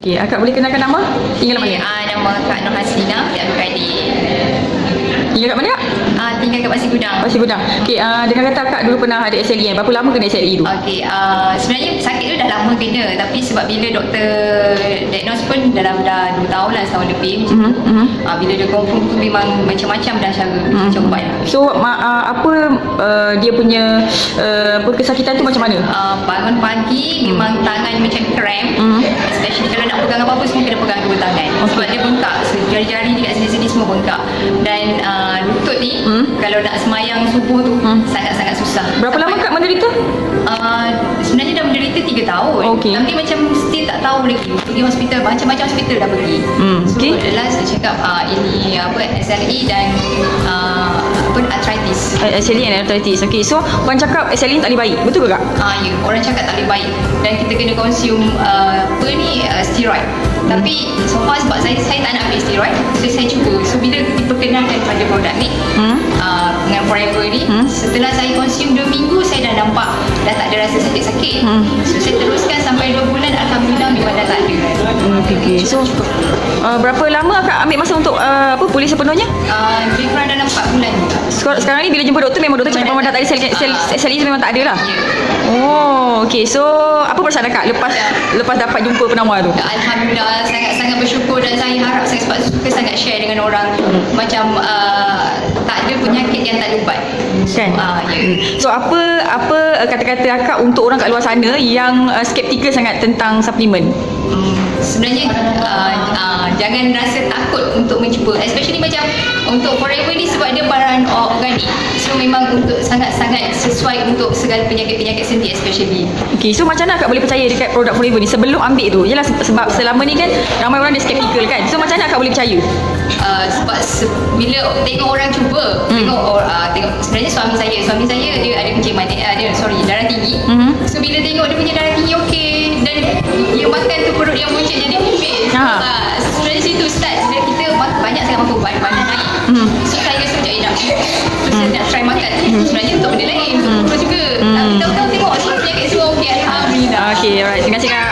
Okey, akak boleh kenalkan nama? Tinggal mana? Nama Kak Nur Haslina, Kak Abdul. Tinggal kat mana kak? Tinggal kat Pasir Gudang. Pasir Gudang. Okey, dengan kata akak dulu pernah ada SLE kan? Berapa lama kena SLE tu? Okey, sebenarnya sakit tu dah lama kena, tapi sebab bila doktor diagnose pun dalam dah 2 tahun lah, setahun lebih macam tu. Bila dia confirm tu memang macam-macam dah cara macam ubat lah. So, apa dia punya kesakitan tu macam mana? Bangun pagi memang tangan macam cramp, especially kalau nak pegang apa-apa semua kena pegang dua tangan. Sebab dia bengkak, jari-jari dekat sini-sini semua bengkak. Dan lutut ni kalau nak semayang subuh tu sangat-sangat susah. Berapa lama kak menderita? Sebenarnya dah menderita 3 tahun. Okey. Tapi macam still tak tahu lagi. Pergi hospital, macam-macam hospital dah pergi. So okey. last dia cakap ini SLE dan arthritis. SLE and arthritis. Okey, so orang cakap SLE ni tak boleh baik. Betul ke kak? Ya, orang cakap tak boleh baik dan kita kena consume steroid. Tapi so far sebab saya tak nak ambil steroid, so saya cuba. So bila diperkenalkan pada produk ni dengan Forever ni, setelah saya consume 2 minggu saya dah nampak dah tak ada rasa sakit-sakit. So saya teruskan sampai 2 bulan, alhamdulillah memang dah tak ada. Okey. So berapa lama akak ambil masa untuk pulih sepenuhnya? Lebih kurang dalam 4 bulan. Sekarang ni bila jumpa doktor memang doktor cakap memang dah tak ada SLE tu memang tak ada lah. Ya. Oh, okey. So apa perasaan akak lepas dapat jumpa penawar tu? Alhamdulillah, sangat-sangat bersyukur dan saya harap saya sebab suka sangat share dengan orang macam tak ada penyakit yang tak ada ubat. Kan? So apa kata-kata akak untuk orang kat luar sana yang skeptikal sangat tentang suplemen? Sebenarnya jangan rasa takut untuk mencuba, especially macam untuk Forever ni sebab dia bahan organik, so memang untuk sangat-sangat sesuai untuk segala penyakit-penyakit sendi especially. Okay, so macam mana akak boleh percaya dekat produk Forever ni sebelum ambil tu? Yalah, sebab selama ni kan ramai orang dia skeptikal kan, so macam mana akak boleh percaya? Sebab bila tengok orang cuba, tengok sebenarnya suami saya dia ada kencing manis, darah tinggi. So bila tengok dia punya darah tinggi okey dan dia makan tu perut yang buncit jadi pipis. Sebenarnya situ start bila kita banyak sangat makan ubat badan naik. So saya rasa macam nak. So saya nak try makan. Sebenarnya untuk benda lain, untuk perut juga. Tapi tahu-tahu tengok penyakit semua okey, alhamdulillah. Okay, alright. Terima kasih kak.